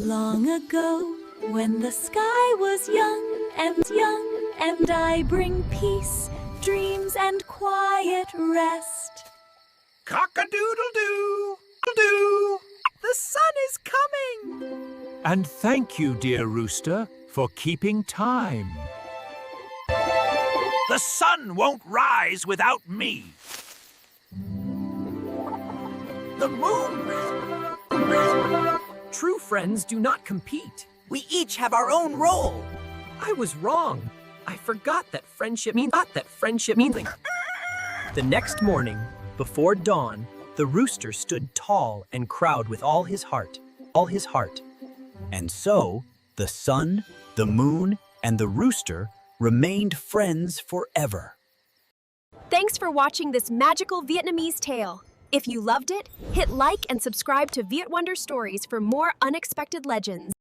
Long ago, when the sky was young, and I bring peace, dreams, and quiet rest. Cock-a-doodle-doo, doo. The sun is coming. And thank you, dear Rooster, for keeping time. The sun won't rise without me. The moon. True friends do not compete. We each have our own role. I was wrong. I forgot that friendship means The next morning, before dawn, the rooster stood tall and proud with all his heart. And so, the sun, the moon, and the rooster remained friends forever. Thanks for watching this magical Vietnamese tale. If you loved it, hit like and subscribe to Viet Wonder Stories for more unexpected legends.